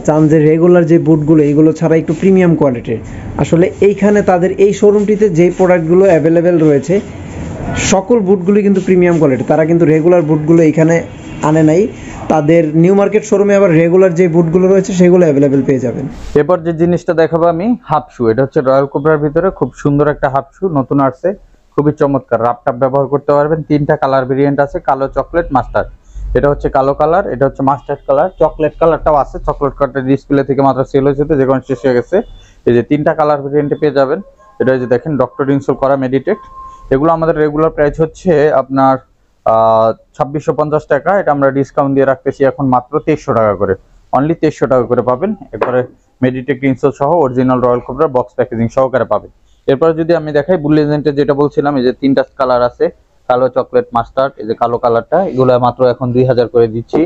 চান যে রেগুলার যে বুটগুলো এগুলো ছাড়া একটু প্রিমিয়াম কোয়ালিটির। আসলে এইখানে তাদের এই শোরুমটিতে যে প্রোডাক্টগুলো অ্যাভেলেবেল রয়েছে সকল বুটগুলি কিন্তু প্রিমিয়াম কোয়ালিটি, তারা কিন্তু রেগুলার বুটগুলো এখানে আনে নাই, তাদের নিউ মার্কেট শোরুমে আবার রেগুলার যে বুটগুলো রয়েছে সেগুলো অ্যাভেলেবেল পেয়ে যাবেন। এরপর যে জিনিসটা দেখাবো আমি, হাফ শু। এটা হচ্ছে রয়্যাল কোবরার ভিতরে খুব সুন্দর একটা হাফ শু, নতুন আসছে, খুবই চমৎকার, রাপটাপ ব্যবহার করতে পারবেন। 3টা কালার ভেরিয়েন্ট আছে, কালো, চকলেট, মাস্টার্ড। এটা হচ্ছে কালো কালার, এটা হচ্ছে মাস্টার্ড কালার, চকলেট কালারটাও আছে। চকলেট কালারটা ডিসপ্লে থেকে মাত্র সেল হয়েছে, তো যে কোনো শেষ হয়ে গেছে। এই যে 3টা কালার ভেরিয়েন্টে পেয়ে যাবেন। এটা যে দেখেন ডক্টর ইনসোল করা মেডিটেক্ট। এগুলো আমাদের রেগুলার প্রাইস হচ্ছে আপনার 2650 টাকা, এটা আমরা ডিসকাউন্ট দিয়ে রাখতেছি এখন মাত্র 2300 টাকা করে, অনলি 2300 টাকা করে পাবেন। এরপরে মেডিটেক্ট ইনসোল সহ অরিজিনাল রয়্যাল কোবরার বক্স প্যাকেজিং সহকারে পাবেন। এরপর যদি আমি দেখাই বুল লেজেন্ডের, যেটা বলছিলাম, এই যে 3টা কালার আছে, কালো, চকলেট, মাস্টার্ড, এই যে কালো কালারটা, এগুলো মাত্র এখন 2000 করে দিচ্ছি।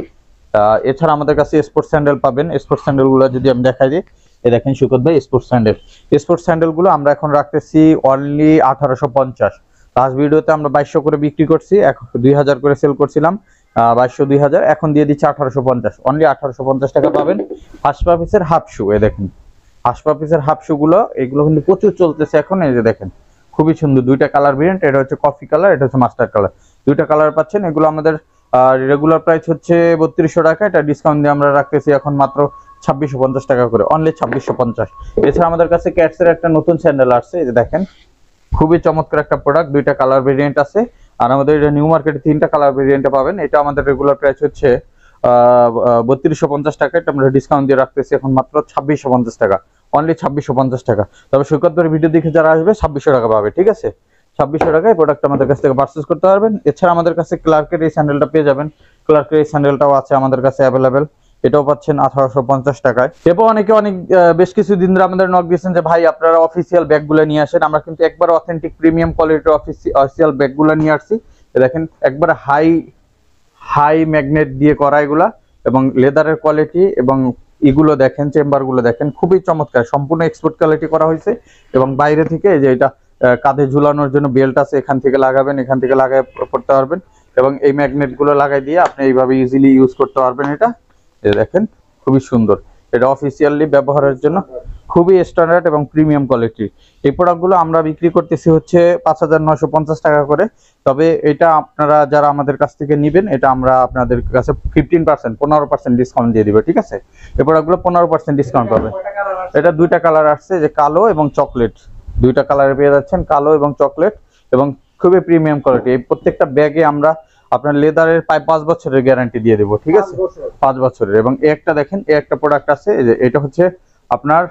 এছাড়া আমাদের কাছে স্পোর্টস স্যান্ডেল পাবেন। স্পোর্টস স্যান্ডেল গুলো যদি আমি দেখাই দিই, এই দেখেন শুকত ভাই স্পোর্টস স্যান্ডেল গুলো আমরা এখন রাখতেছি অনলি 1850। লাস্ট ভিডিওতে আমরা 2200 করে বিক্রি করছি, 2000 করে সেল করছিলাম, 2200 2000, এখন দিয়ে দিচ্ছি 1850, অনলি 1850 টাকা পাবেন। হাসপা পিসের হাফ শু, এই দেখেন হাসপা পিসের হাফ শু গুলো, এগুলো কিন্তু প্রচুর চলতেছে এখন। এই যে দেখেন খুবই সুন্দর, 2টা কালার ভেরিয়েন্ট, এটা হচ্ছে কফি কালার, এটা হচ্ছে মাস্টার্ড কালার, 2টা কালার পাচ্ছেন। এগুলো আমাদের রেগুলার প্রাইস হচ্ছে 3200 টাকা, এটা ডিসকাউন্ট দিয়ে আমরা রাখতেছি এখন মাত্র 2650 টাকা করে, অনলি 2650। এছাড়া আমাদের কাছে ক্যাটসের একটা নতুন স্যান্ডেল আসছে, এই যে দেখেন খুবই চমৎকার একটা প্রোডাক্ট, 2টা কালার ভেরিয়েন্ট আছে। আর আমাদের এটা নিউ মার্কেটে 3টা কালার ভেরিয়েন্টে পাবেন। এটা আমাদের রেগুলার প্রাইস হচ্ছে 3250 টাকা, এটা আমরা ডিসকাউন্ট দিয়ে রাখতেছি এখন মাত্র 2650 টাকা, অনলি 2650 টাকা। তবে সৈকত ভাইয়ের ভিডিও দেখে যারা আসবে 2600 টাকা পাবে, ঠিক আছে? 2600 টাকায় প্রোডাক্ট আমাদের কাছ থেকে পারচেজ করতে পারবেন। এছাড়া আমাদের কাছে ক্লার্কের এই স্যান্ডেলটা পেয়ে যাবেন, ক্লার্কের এই স্যান্ডেলটাও আছে আমাদের কাছে অ্যাভেলেবেল, এটাও পাচ্ছেন 1850 টাকায়। এরপর অনেকে বেশ কিছু দিন ধরে আমাদের নক দিয়েছেন যে ভাই আপনারা অফিসিয়াল ব্যাগগুলো নিয়ে আসেন। আমরা কিন্তু একবার অথেন্টিক প্রিমিয়াম কোয়ালিটির অফিসিয়াল ব্যাগগুলো নিয়ে আসছি। দেখেন একবার হাই ম্যাগনেট দিয়ে করা এগুলা, এবং লেদারের কোয়ালিটি, এবং এগুলো দেখেন চেম্বারগুলো দেখেন খুবই চমৎকার, সম্পূর্ণ এক্সপোর্ট কোয়ালিটি করা হয়েছে। এবং বাইরে থেকে যে এটা কাঁধে ঝুলানোর জন্য বেল্ট আছে, এখান থেকে লাগাবেন, এখান থেকে লাগায় পড়তে পারবেন, এবং এই ম্যাগনেটগুলো লাগাই দিয়ে আপনি এইভাবে ইজিলি ইউজ করতে পারবেন। এটা দেখেন খুবই সুন্দর, এটা অফিসিয়ালি ব্যবহারের জন্য খুবই স্ট্যান্ডার্ড এবং প্রিমিয়াম কোয়ালিটি। এই প্রোডাক্টগুলো আমরা বিক্রি করতেছি হচ্ছে 5,950 টাকা করে। তবে এটা আপনারা যারা আমাদের কাছ থেকে নেবেন, এটা আমরা আপনাদের কাছে 15% ডিসকাউন্ট দিয়ে দিব, ঠিক আছে? এই প্রোডাক্টগুলো 15% ডিসকাউন্ট পাবে। এটা দুইটা কালার আসছে, যে কালো এবং চকলেট, দুইটা কালারে পেয়ে যাচ্ছেন, কালো এবং চকলেট, এবং খুবই প্রিমিয়াম কোয়ালিটি। এই প্রত্যেকটা ব্যাগে আমরা আপনার লেদারের প্রায় 5 বছরের গ্যারান্টি দিয়ে দেবো, ঠিক আছে? 5 বছরের। এবং একটা দেখেন, একটা প্রোডাক্ট আছে, এটা হচ্ছে আপনার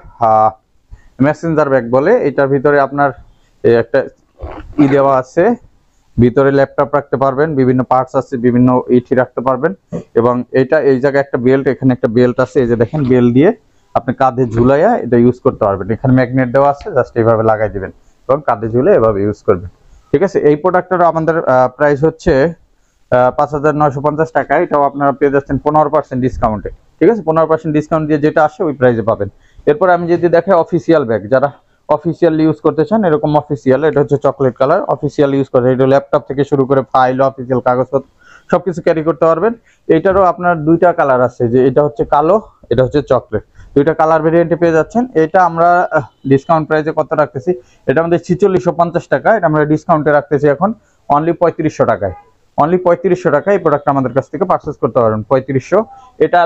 মেসেঞ্জার ব্যাগ বলে। এটার ভিতরে আপনার একটা দেওয়া আছে, ভিতরে ল্যাপটপ রাখতে পারবেন, বিভিন্ন পার্টস আছে, বিভিন্ন ইটি রাখতে পারবেন। এবং এটা এই জায়গায় একটা বেল্ট, এখানে একটা বেল্ট আছে, এই যে দেখেন, বেল্ট দিয়ে আপনি কাঁধে ঝুলাইয়া এটা ইউজ করতে পারবেন। এখানে ম্যাগনেট দেওয়া আছে, জাস্ট এইভাবে লাগাই দিবেন এবং কাঁধে ঝুলে এভাবে ইউজ করবেন, ঠিক আছে? এই প্রোডাক্টের আমাদের প্রাইস হচ্ছে 5,950 টাকা। এটাও আপনারা পেয়ে যাচ্ছেন 15% ডিসকাউন্টে, ঠিক আছে? 15% ডিসকাউন্ট দিয়ে যেটা আসে ওই প্রাইসে পাবেন। এরপর আমি যদি দেখাই অফিসিয়াল ব্যাগ, যারা অফিসিয়াল ইউজ করতে চান, এরকম অফিসিয়াল, এটা হচ্ছে চকলেট কালার, অফিসিয়াল ইউজ করে, এটা ল্যাপটপ থেকে শুরু করে ফাইল, অফিসিয়াল কাগজপত্র সবকিছু ক্যারি করতে পারবেন। এটারও আপনার দুইটা কালার আছে, যে এটা হচ্ছে কালো, এটা হচ্ছে চকলেট, দুইটা কালার ভেরিয়েন্টে পেয়ে যাচ্ছেন। এটা আমরা ডিসকাউন্ট প্রাইসে কত রাখতেছি? এটা আমাদের 4650 টাকা, এটা আমরা ডিসকাউন্টে রাখতেছি এখন অনলি 3500 টাকায়। অনলি 3500 টাকায় এই প্রোডাক্ট আমাদের কাছ থেকে পারচেস করতে পারবেন, 3500। এটা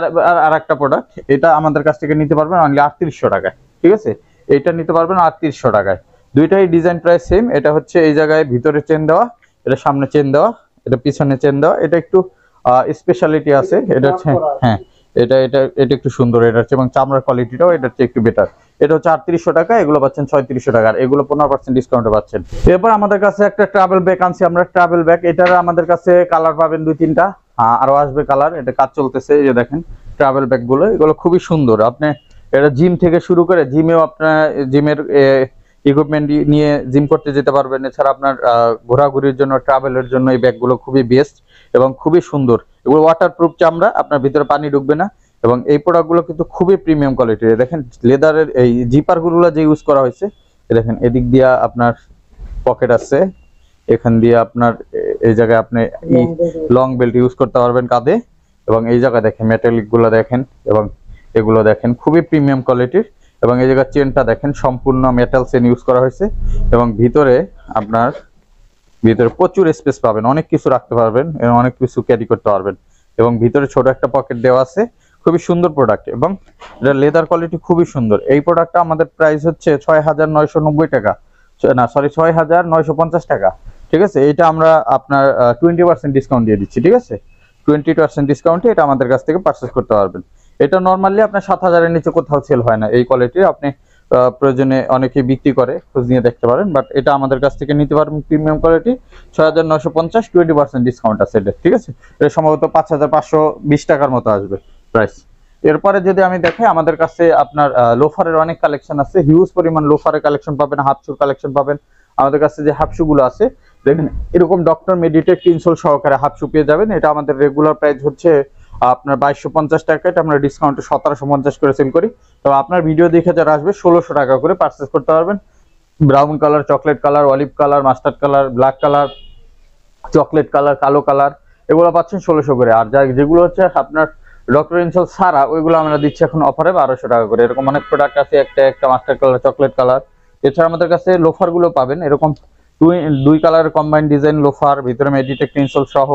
আর একটা প্রোডাক্ট, এটা আমাদের কাছ থেকে নিতে পারবেন অনলি 3800 টাকায়, ঠিক আছে? এটা নিতে পারবেন 3800 টাকায়। দুইটাই ডিজাইন প্রাইস সেম। এটা হচ্ছে এই জায়গায় ভিতরে চেন দেওয়া, এটা সামনে চেন দেওয়া, এটা পিছনে চেন দেওয়া। এটা একটু স্পেশালিটি আছে, এটা হচ্ছে, হ্যাঁ, এটা এটা এটা একটু সুন্দর, এটা হচ্ছে, এবং চামড়ার কোয়ালিটিটাও এটা হচ্ছে একটু বেটার। এটা হচ্ছে 3800 টাকা, এগুলো পাচ্ছেন 3600 টাকা, আর এগুলো 15% ডিসকাউন্টে পাচ্ছেন। এরপর আমাদের কাছে একটা ট্রাভেল ব্যাগ আনছি আমরা, ট্রাভেল ব্যাগ। এটার আমাদের কাছে কালার পাবেন 2-3টা, আরো আসবে কালার, এটা কাজ চলতেছে। এই যে দেখেন ট্রাভেল ব্যাগ গুলো, এগুলো খুবই সুন্দর। আপনি এটা জিম থেকে শুরু করে, জিমেও আপনার জিমের ইকুইপমেন্ট নিয়ে জিম করতে যেতে পারবেন। এছাড়া আপনার ঘোরাঘুরির জন্য, ট্রাভেলের জন্য এই ব্যাগগুলো খুবই বেস্ট এবং খুবই সুন্দর। এগুলো ওয়াটারপ্রুফ চামড়া, আপনার ভিতরে পানি ঢুকবে না। এবং এই প্রোডাক্টগুলো কিন্তু খুবই প্রিমিয়াম কোয়ালিটির। দেখেন লেদারের এই জিপার গুলো যে ইউজ করা হয়েছে, দেখেন এদিক দিয়ে আপনার পকেট আছে, এখান দিয়ে আপনার এই জায়গায় আপনি লং বেল্ট ইউজ করতে পারবেন কাঁধে। এবং এই জায়গায় দেখেন মেটালিক গুলো দেখেন, এবং এগুলো দেখেন খুবই প্রিমিয়াম কোয়ালিটির। এবং এই জায়গায় চেনটা দেখেন সম্পূর্ণ মেটাল চেন ইউজ করা হয়েছে। এবং ভিতরে আপনার প্রচুর স্পেস পাবেন, অনেক কিছু রাখতে পারবেন এবং অনেক কিছু ক্যারি করতে পারবেন। এবং ভিতরে ছোট একটা পকেট দেওয়া আছে, খুবই সুন্দর প্রোডাক্ট। এবং এটা লেদার কোয়ালিটি খুবই সুন্দর। এই প্রোডাক্টটা আমাদের প্রাইস হচ্ছে 6,990 টাকা, না সরি 6,950 টাকা, ঠিক আছে? এটা আমরা আপনার 20% ডিসকাউন্ট দিয়ে দিচ্ছি, ঠিক আছে? 20% ডিসকাউন্টে এটা আমাদের কাছ থেকে পারচেস করতে পারবেন। এটা নর্মালি আপনার 7,000-এর নিচে কোথাও সেল হয় না এই কোয়ালিটির। আপনি প্রয়োজনে অনেকে বিক্রি করে, খোঁজ নিয়ে দেখতে পারেন। বাট এটা আমাদের কাছ থেকে নিতে পারবেন প্রিমিয়াম কোয়ালিটি, 6,950, 20% ডিসকাউন্ট আছে এটা, ঠিক আছে? এটা সম্ভবত 5,520 টাকার মতো আসবে প্রাইস। এরপরে যদি আমি দেখাই, আমাদের কাছে আপনার লোফারের অনেক কালেকশন আছে, হিউজ পরিমাণ লোফারের কালেকশন পাবেন, হাফ শুর কালেকশন পাবেন। আমাদের কাছে যে হাফ শু গুলো আছে, দেখেন এরকম ডক্টর মেডিটেড ইনসোল সহকারে হাফ শু পেয়ে যাবেন। এটা আমাদের রেগুলার প্রাইস হচ্ছে আপনার 2250 টাকা, এটা আমরা ডিসকাউন্টে 1750 করে সেল করি। তবে আপনার ভিডিও দেখে যারা আসবে 1600 টাকা করে পারচেস করতে পারবেন। Brown colour, chocolate colour, olive colour, mustard colour, black colour, chocolate colour, কালো কালার, এগুলো পাচ্ছেন 1600 করে। আর যেগুলো হচ্ছে আপনার ডক্টর ইনসোল ছাড়া, ওইগুলো আমরা দিচ্ছি এখন অফারে 1200 টাকা করে। এরকম অনেক প্রোডাক্ট আছে, একটা মাস্টার্ড কালার, চকলেট কালার। এছাড়া আমাদের কাছে লোফার গুলো পাবেন, এরকম দুই কালারের কম্বাইন ডিজাইন লোফার, ভিতরে মেডিটেক ইনসোল সহ,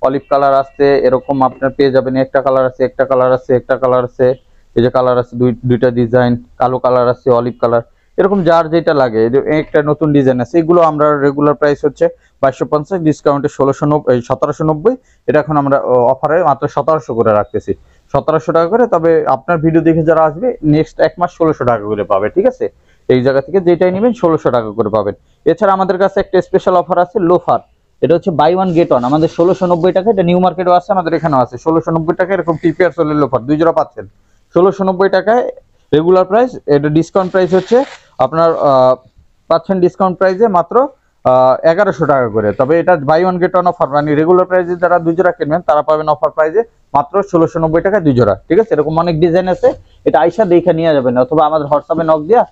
অলিভ কালার আছে, এরকম আপনার পেয়ে যাবেন। একটা কালার আছে, একটা কালার আছে, একটা কালার আছে, এই যে কালার আছে দুইটা ডিজাইন, কালো কালার আছে, অলিভ কালার, এরকম যার যেটা লাগে। একটা নতুন ডিজাইন আছে, এগুলো আমরা রেগুলার প্রাইস হচ্ছে 2250, ডিসকাউন্টে 1790। এটা এখন আমরা অফারে মাত্র 1700 করে রাখতেছি, 1700 টাকা করে। তবে আপনার ভিডিও দেখে যারা আসবে নেক্সট এক মাস 1600 টাকা করে পাবে, ঠিক আছে? এই জায়গা থেকে যেটাই নেবেন 1600 টাকা করে পাবেন। এছাড়া আমাদের কাছে একটা স্পেশাল অফার আছে লোফার, এটা হচ্ছে বাই ওয়ান গেট ওয়ান, আমাদের 1690 টাকা। এটা নিউ মার্কেটও আছে, আমাদের এখানেও আছে। 1690 টাকা এরকম টিপিআর সোলের লোফার 2 জোড়া পাচ্ছেন 1690 টাকায় রেগুলার প্রাইস। এটা ডিসকাউন্ট প্রাইস হচ্ছে আপনার পাচ্ছেন ডিসকাউন্ট প্রাইসে মাত্র 1100 টাকা করে। তবে এটা buy one get one offer, মানে রেগুলার প্রাইসে যারা 2 জোড়া কিনবেন তারা পাবেন অফার প্রাইসে মাত্র 1690 টাকা 2 জোড়া, ঠিক আছে? এরকম অনেক ডিজাইন আছে, এটা আইসা দেখে নিয়ে যাবেন, অথবা আমাদের হোয়াটসঅ্যাপে নক দিয়া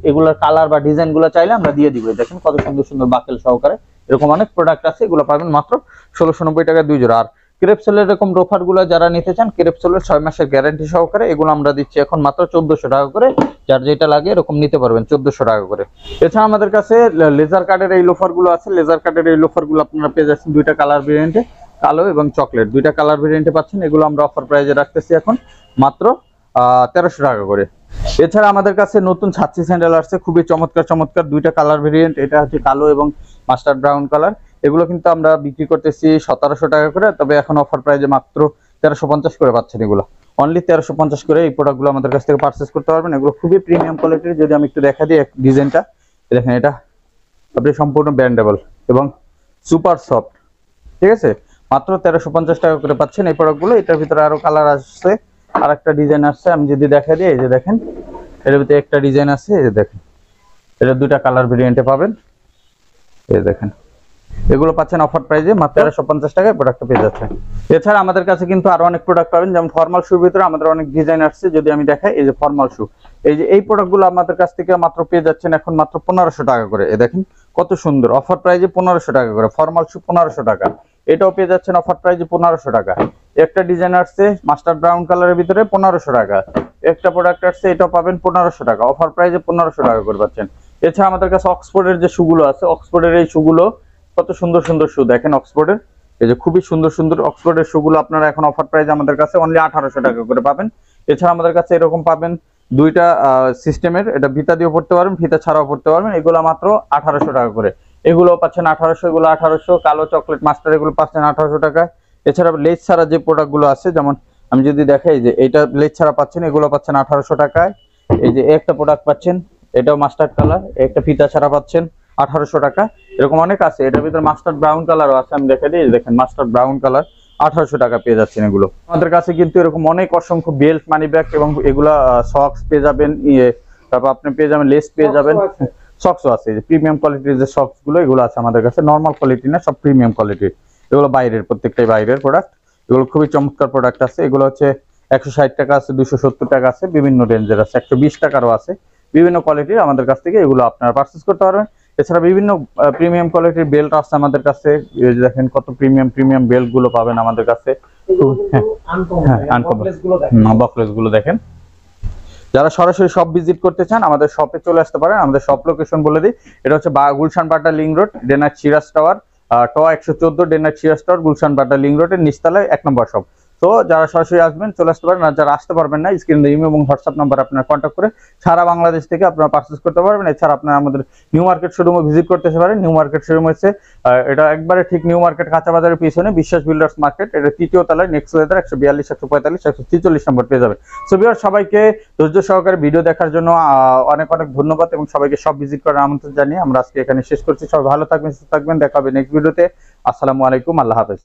এগুলোর কালার বা ডিজাইন গুলো চাইলে আমরা দিয়ে দিব। দেখেন কত সুন্দর সুন্দর বাকেল সহকারে এরকম অনেক প্রোডাক্ট আছে, এগুলো পাবেন মাত্র 1690 টাকা 2 জোড়া। আর ক্রেপসোলের এরকম লোফার গুলো যারা নিতে চান, ক্রেপসোলের 6 মাসের গ্যারান্টি সহকারে এগুলো আমরা দিচ্ছি এখন মাত্র 1400 টাকা করে। যার যেটা লাগে এরকম নিতে পারবেন 1400 টাকা করে। এছাড়া আমাদের কাছে লেজার কাটের এই লোফার গুলো আছে। লেজার কাটের এই লোফার গুলো আপনারা পেয়ে যাচ্ছেন দুইটা কালার ভেরিয়েন্টে, কালো এবং চকলেট, দুইটা কালার ভেরিয়েন্টে পাচ্ছেন। এগুলো আমরা অফার প্রাইজে রাখতেছি এখন মাত্র 1300 টাকা করে। এছাড়া আমাদের কাছে নতুন ছাত্রী স্যান্ডেল আসছে, খুবই চমৎকার চমৎকার দুইটা কালার ভেরিয়েন্ট, এটা হচ্ছে কালো এবং মাস্টার্ড ব্রাউন কালার। এগুলো কিন্তু আমরা বিক্রি করতেছি 1700 টাকা করে, তবে এখন অফার প্রাইজে মাত্র 1350 করে পাচ্ছেন। এগুলো অনলি 1350 করে এই প্রোডাক্টগুলো আমাদের কাছ থেকে পারচেস করতে পারবেন। এগুলো খুবই প্রিমিয়াম কোয়ালিটির। যদি আমি একটু দেখা দিই ডিজাইনটা দেখেন, এটা আপনি সম্পূর্ণ ব্যান্ডেবল এবং সুপার সফট, ঠিক আছে। মাত্র 1350 টাকা করে পাচ্ছেন এই প্রোডাক্টগুলো। এটার ভিতরে আরো কালার আসছে, আর একটা ডিজাইন আসছে, আমি যদি দেখা দিই এই যে দেখেন এর ভিতরে একটা ডিজাইন আছে, এই যে দেখেন এটা দুইটা কালার ভেরিয়েন্টে পাবেন। এই দেখেন এগুলো পাচ্ছেন অফার প্রাইজে মাত্র 1350 টাকায় প্রোডাক্টটা পেয়ে যাচ্ছেন। এছাড়া আমাদের কাছে কিন্তু আরো অনেক প্রোডাক্ট পাবেন, যেমন ফর্মাল শুর ভিতরে আমাদের অনেক ডিজাইন আসছে। যদি আমি দেখাই এই যে ফর্মাল শু, এই যে এই প্রোডাক্টগুলো আমাদের কাছ থেকে মাত্র পেয়ে যাচ্ছেন এখন মাত্র 1500 টাকা করে। এই দেখেন কত সুন্দর অফার প্রাইজে 1500 টাকা করে ফর্মাল শু 1500 টাকা। এটাও পেয়ে যাচ্ছেন অফার প্রাইজে 1500 টাকা। একটা ডিজাইন আসছে মাস্টার্ড ব্রাউন কালারের ভিতরে 1500 টাকা। একটা প্রোডাক্ট আসছে এটাও পাবেন 1500 টাকা, অফার প্রাইজে 1500 টাকা করে পাচ্ছেন। এছাড়া আমাদের কাছে অক্সফোর্ডের যে শুগুলো আছে, অক্সফোর্ডের এই শুগুলো কত সুন্দর সুন্দর শু দেখেন অক্সফোর্ডের, এই যে খুবই সুন্দর সুন্দর অক্সফোর্ডের শুগুলো আপনারা এখন অফার প্রাইজে আমাদের কাছে অনলি 1800 টাকা করে পাবেন। এছাড়া আমাদের কাছে এরকম পাবেন দুইটা সিস্টেমের, এটা ফিতা দিয়ে পড়তে পারবেন, ফিতা ছাড়াও পড়তে পারবেন। এগুলো মাত্র 1800 টাকা করে। এগুলো পাচ্ছেন 1800, এগুলো 1800। কালো চকলেট মাস্টার এগুলো পাচ্ছেন 1800 টাকা। এছাড়া লেজ ছাড়া যে প্রোডাক্টগুলো আছে, যেমন আমি যদি দেখাই যে এইটা লেজ ছাড়া পাচ্ছেন, এগুলো পাচ্ছেন 1800 টাকায়। এই যে একটা প্রোডাক্ট পাচ্ছেন এটাও মাস্টার্ড কালার, একটা ফিতা ছাড়া পাচ্ছেন 1800 টাকা। এরকম অনেক আছে, এটার ভিতরে মাস্টার্ড ব্রাউন কালারও আছে, আমি দেখে দিই দেখেন মাস্টার্ড ব্রাউন কালার 1800 টাকা পেয়ে যাচ্ছেন এগুলো। আমাদের কাছে কিন্তু এরকম অনেক অসংখ্য বেল্ট, মানি ব্যাগ এবং এগুলা সক্স পেয়ে যাবেন, তারপর আপনি পেয়ে যাবেন লেস পেয়ে যাবেন, সক্সও আছে। প্রিমিয়াম কোয়ালিটির যে সক্স গুলো এগুলো আছে আমাদের কাছে, নর্মাল কোয়ালিটি না, সব প্রিমিয়াম কোয়ালিটির। এগুলো বাইরের, প্রত্যেকটাই বাইরের প্রোডাক্ট। এগুলো খুবই চমৎকার প্রোডাক্ট আছে। এগুলো হচ্ছে 160 টাকা আছে, 270 টাকা আছে, বিভিন্ন রেঞ্জের আছে, 120 টাকারও আছে। বিভিন্ন কোয়ালিটির আমাদের কাছ থেকে এগুলো আপনারা পারচেস করতে পারবেন। এছাড়া বিভিন্ন প্রিমিয়াম কোয়ালিটির বেল্ট আছে আমাদের কাছে, দেখেন কত প্রিমিয়াম প্রিমিয়াম বেল্ট গুলো পাবেন আমাদের কাছে। বকলেস গুলো দেখেন। যারা সরাসরি শপ ভিজিট করতে চান আমাদের শপে চলে আসতে পারেন। আমাদের শপ লোকেশন বলে দিই, এটা হচ্ছে গুলশান বাটা লিং রোড, ডেনার সিরাজ টাওয়ার, ট 114 ডেনার সিরাজ টাওয়ার, গুলশান বাটা লিং রোডের নিচতলায় 1 নম্বর শপ। তো যারা সরাসরি আসবেন চলে আসতে পারেন, আর যারা আসতে পারবেন না স্ক্রিনে ইমেল এবং হোয়াটসঅ্যাপ নাম্বার আপনারা কন্ট্যাক্ট করে সারা বাংলাদেশ থেকে আপনারা পারচেস করতে পারবেন। এছাড়া আপনারা আমাদের নিউ মার্কেট শোরুমে ভিজিট করতে পারেন। নিউ মার্কেট শোরুম হচ্ছে এটা একবারে ঠিক নিউ মার্কেট কাঁচা বাজারের পিছনে বিশ্বাস বিল্ডার্স মার্কেট, এটা তৃতীয় তলায়, নেক্সট লেদার 142 145 143 নম্বর পেয়ে যাবে। সো ভিউয়ার সবাইকে ধৈর্য সহকারে ভিডিও দেখার জন্য অনেক অনেক ধন্যবাদ এবং সবাইকে সব ভিজিট করার আমন্ত্রণ জানিয়ে আমরা আজকে এখানে শেষ করছি। সবাই ভালো থাকবেন, সুস্থ থাকবেন, দেখা হবে নেক্সট ভিডিওতে। আসসালামু আলাইকুম, আল্লাহ হাফেজ।